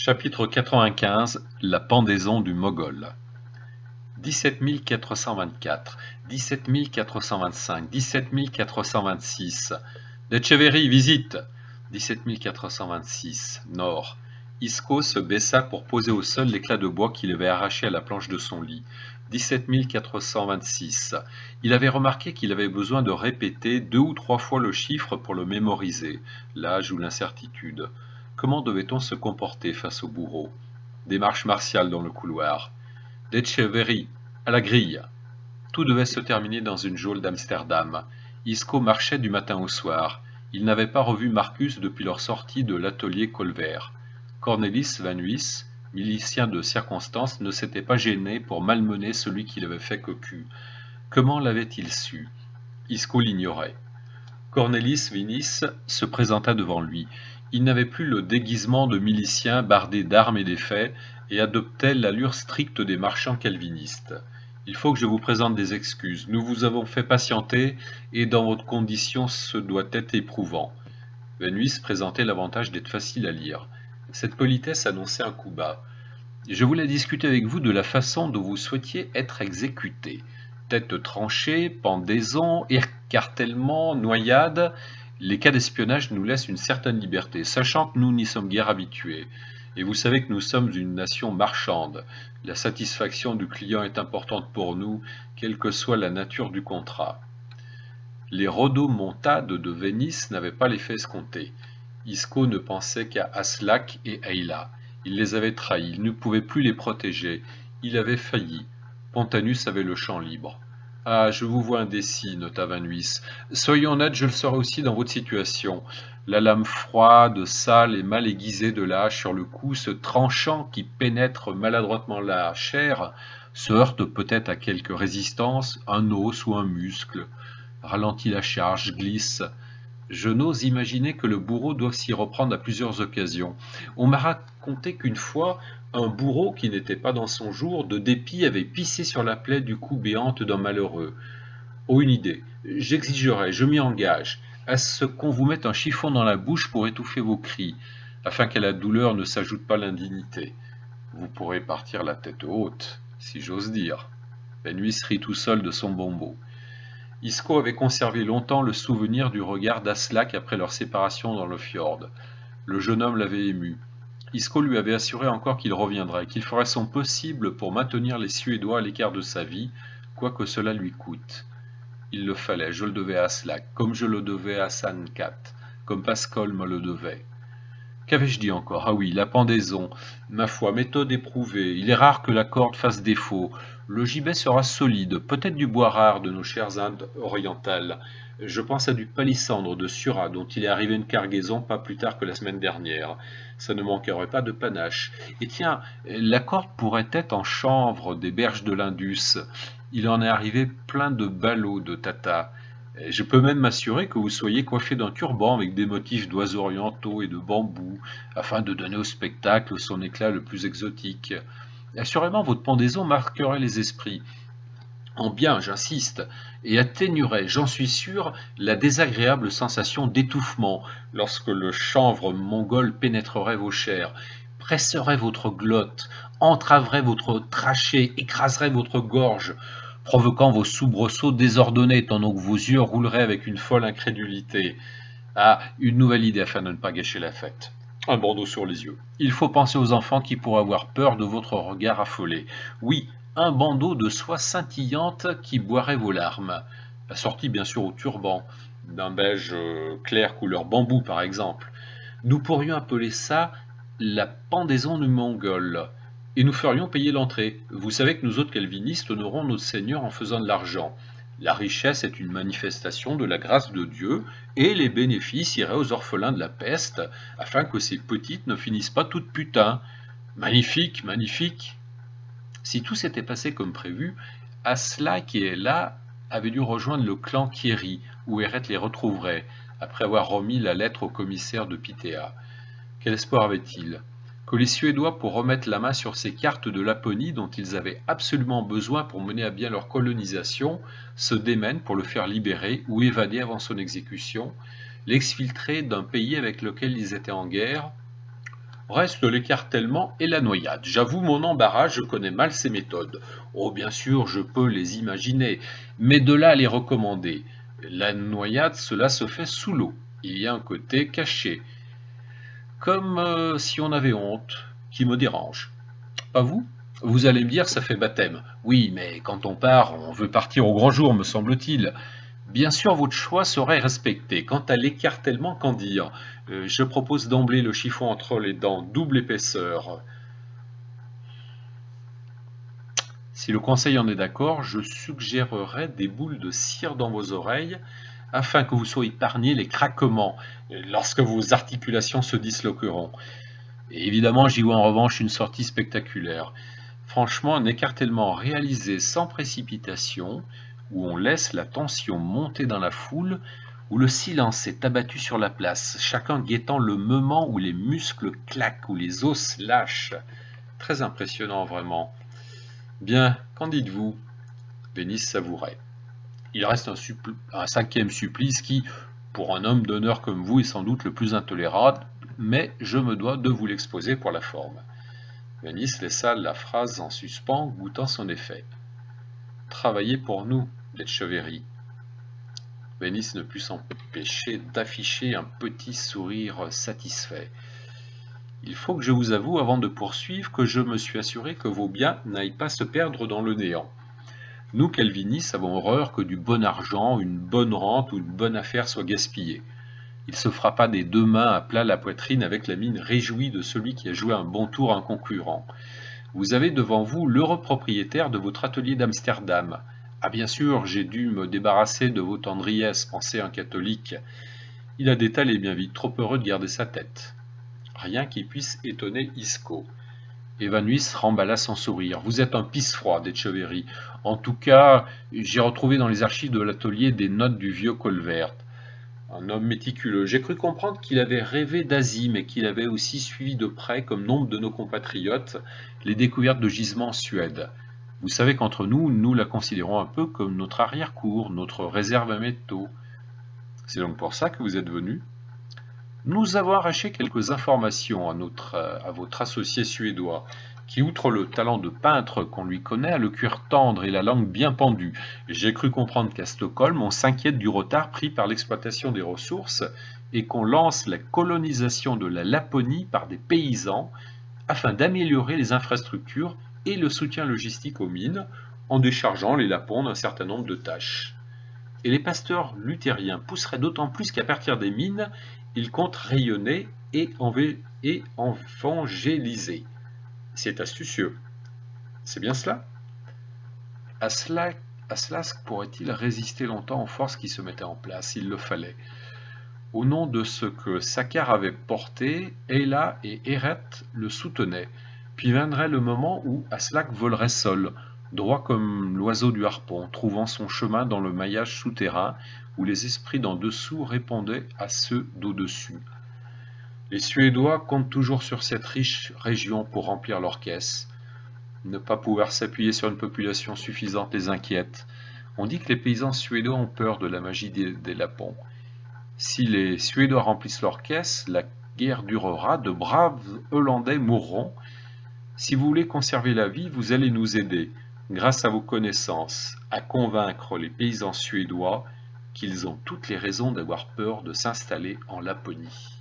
Chapitre 95 La pendaison du Mogol 17 424, 17 425, 17 426. D'Etcheverry, visite 17 426, nord. Isco se baissa pour poser au sol l'éclat de bois qu'il avait arraché à la planche de son lit. 17 426. Il avait remarqué qu'il avait besoin de répéter 2 ou 3 fois le chiffre pour le mémoriser, l'âge ou l'incertitude. Comment devait-on se comporter face au bourreau? Démarche martiale dans le couloir. D'Etcheverry, à la grille. Tout devait se terminer dans une geôle d'Amsterdam. Isco marchait du matin au soir. Il n'avait pas revu Marcus depuis leur sortie de l'atelier Colvert. Cornelis Van Nuys, milicien de circonstance, ne s'était pas gêné pour malmener celui qui l'avait fait cocu. Comment l'avait-il su? Isco l'ignorait. Cornelis Van Nuys se présenta devant lui. Il n'avait plus le déguisement de milicien bardé d'armes et d'effets et adoptait l'allure stricte des marchands calvinistes. Il faut que je vous présente des excuses. Nous vous avons fait patienter et dans votre condition ce doit être éprouvant. Van Nuys présentait l'avantage d'être facile à lire. Cette politesse annonçait un coup bas. Je voulais discuter avec vous de la façon dont vous souhaitiez être exécuté. Tête tranchée, pendaison, écartèlement, noyade. Les cas d'espionnage nous laissent une certaine liberté, sachant que nous n'y sommes guère habitués. Et vous savez que nous sommes une nation marchande. La satisfaction du client est importante pour nous, quelle que soit la nature du contrat. Les rodomontades de Venise n'avaient pas l'effet escompté. Isco ne pensait qu'à Aslak et Ayla. Il les avait trahis, il ne pouvait plus les protéger. Il avait failli. Pontanus avait le champ libre. « Ah, je vous vois indécis, nota Van Nuys. Soyons honnêtes, je le serais aussi dans votre situation. La lame froide, sale et mal aiguisée de la hache sur le cou, ce tranchant qui pénètre maladroitement la chair, se heurte peut-être à quelque résistance, un os ou un muscle, ralentit la charge, glisse. Je n'ose imaginer que le bourreau doive s'y reprendre à plusieurs occasions. On m'a raconté qu'une fois, un bourreau qui n'était pas dans son jour, de dépit, avait pissé sur la plaie du cou béante d'un malheureux. Oh, une idée. J'exigerai, je m'y engage, à ce qu'on vous mette un chiffon dans la bouche pour étouffer vos cris, afin qu'à la douleur ne s'ajoute pas l'indignité. Vous pourrez partir la tête haute, si j'ose dire. Van Nuys rit tout seul de son bonbon. Isco avait conservé longtemps le souvenir du regard d'Aslak après leur séparation dans le fjord. Le jeune homme l'avait ému. Isco lui avait assuré encore qu'il reviendrait, qu'il ferait son possible pour maintenir les Suédois à l'écart de sa vie, quoi que cela lui coûte. Il le fallait, je le devais à Aslak, comme je le devais à Sankat, comme Pascal me le devait. Qu'avais-je dit encore? Ah oui, la pendaison. Ma foi, méthode éprouvée. Il est rare que la corde fasse défaut. Le gibet sera solide, peut-être du bois rare de nos chères Indes orientales. Je pense à du palissandre de Sura, dont il est arrivé une cargaison pas plus tard que la semaine dernière. Ça ne manquerait pas de panache. Et tiens, la corde pourrait être en chanvre des berges de l'Indus. Il en est arrivé plein de ballots de tata. Je peux même m'assurer que vous soyez coiffé d'un turban avec des motifs d'oiseaux orientaux et de bambous, afin de donner au spectacle son éclat le plus exotique. Assurément, votre pendaison marquerait les esprits. En bien, j'insiste, et atténuerait, j'en suis sûr, la désagréable sensation d'étouffement lorsque le chanvre mongol pénétrerait vos chairs, presserait votre glotte, entraverait votre trachée, écraserait votre gorge, provoquant vos soubresauts désordonnés, tandis que vos yeux rouleraient avec une folle incrédulité. Ah, une nouvelle idée afin de ne pas gâcher la fête. Un bandeau sur les yeux. Il faut penser aux enfants qui pourraient avoir peur de votre regard affolé. Oui, un bandeau de soie scintillante qui boirait vos larmes. Assorti bien sûr au turban, d'un beige clair couleur bambou par exemple. Nous pourrions appeler ça la pendaison du Mongol. Et nous ferions payer l'entrée. Vous savez que nous autres calvinistes honorons notre Seigneur en faisant de l'argent. La richesse est une manifestation de la grâce de Dieu, et les bénéfices iraient aux orphelins de la peste, afin que ces petites ne finissent pas toutes putains. Magnifique, magnifique. Si tout s'était passé comme prévu, Aslak et Ella avaient dû rejoindre le clan Thierry, où Eret les retrouverait, après avoir remis la lettre au commissaire de Pythéa. Quel espoir avaient-ils? Que les Suédois, pour remettre la main sur ces cartes de Laponie dont ils avaient absolument besoin pour mener à bien leur colonisation, se démènent pour le faire libérer ou évader avant son exécution, l'exfiltrer d'un pays avec lequel ils étaient en guerre? Reste l'écartèlement et la noyade. J'avoue mon embarras, je connais mal ces méthodes. Oh, bien sûr, je peux les imaginer, mais de là à les recommander. La noyade, cela se fait sous l'eau. Il y a un côté caché, comme si on avait honte, qui me dérange. Pas vous? Vous allez me dire, ça fait baptême. Oui, mais quand on part, on veut partir au grand jour, me semble-t-il. Bien sûr, votre choix serait respecté. Quant à l'écartèlement, qu'en dire? Je propose d'emblée le chiffon entre les dents, double épaisseur. Si le conseil en est d'accord, je suggérerais des boules de cire dans vos oreilles afin que vous soyez épargné les craquements lorsque vos articulations se disloqueront. Et évidemment, j'y vois en revanche une sortie spectaculaire. Franchement, un écartèlement réalisé sans précipitation, où on laisse la tension monter dans la foule, où le silence est abattu sur la place, chacun guettant le moment où les muscles claquent, où les os lâchent. Très impressionnant vraiment. Bien, qu'en dites-vous? Vénice savourait. Il reste un cinquième supplice qui, pour un homme d'honneur comme vous, est sans doute le plus intolérable, mais je me dois de vous l'exposer pour la forme. Vénice laissa la phrase en suspens, goûtant son effet. Travaillez pour nous, l'Etcheverry. Vénice ne put s'empêcher d'afficher un petit sourire satisfait. Il faut que je vous avoue, avant de poursuivre, que je me suis assuré que vos biens n'aillent pas se perdre dans le néant. Nous, calvinistes, avons horreur que du bon argent, une bonne rente ou une bonne affaire soit gaspillée. Il se frappa des deux mains à plat la poitrine avec la mine réjouie de celui qui a joué un bon tour à un concurrent. Vous avez devant vous l'heureux propriétaire de votre atelier d'Amsterdam. Ah bien sûr, j'ai dû me débarrasser de vos tendrillesses, pensait un catholique. Il a détalé bien vite, trop heureux de garder sa tête. Rien qui puisse étonner Isco. Evanouis remballa son sourire. Vous êtes un pisse-froid, d'Etcheverry. En tout cas, j'ai retrouvé dans les archives de l'atelier des notes du vieux Colvert. Un homme méticuleux. J'ai cru comprendre qu'il avait rêvé d'Asie, mais qu'il avait aussi suivi de près, comme nombre de nos compatriotes, les découvertes de gisements en Suède. Vous savez qu'entre nous, nous la considérons un peu comme notre arrière-cour, notre réserve à métaux. C'est donc pour ça que vous êtes venu? Nous avons arraché quelques informations à votre associé suédois, qui, outre le talent de peintre qu'on lui connaît, a le cuir tendre et la langue bien pendue. J'ai cru comprendre qu'à Stockholm, on s'inquiète du retard pris par l'exploitation des ressources et qu'on lance la colonisation de la Laponie par des paysans afin d'améliorer les infrastructures et le soutien logistique aux mines en déchargeant les Lapons d'un certain nombre de tâches. Et les pasteurs luthériens pousseraient d'autant plus qu'à partir des mines, ils comptent rayonner et évangéliser. C'est astucieux. C'est bien cela? À cela pourrait-il résister longtemps aux forces qui se mettaient en place? Il le fallait. Au nom de ce que Saccard avait porté, Ella et Eret le soutenaient. Puis viendrait le moment où Aslak volerait seul, droit comme l'oiseau du harpon, trouvant son chemin dans le maillage souterrain où les esprits d'en dessous répondaient à ceux d'au-dessus. Les Suédois comptent toujours sur cette riche région pour remplir leurs caisses. Ne pas pouvoir s'appuyer sur une population suffisante les inquiète. On dit que les paysans suédois ont peur de la magie des Lapons. Si les Suédois remplissent leurs caisses, la guerre durera, de braves Hollandais mourront. Si vous voulez conserver la vie, vous allez nous aider, grâce à vos connaissances, à convaincre les paysans suédois qu'ils ont toutes les raisons d'avoir peur de s'installer en Laponie.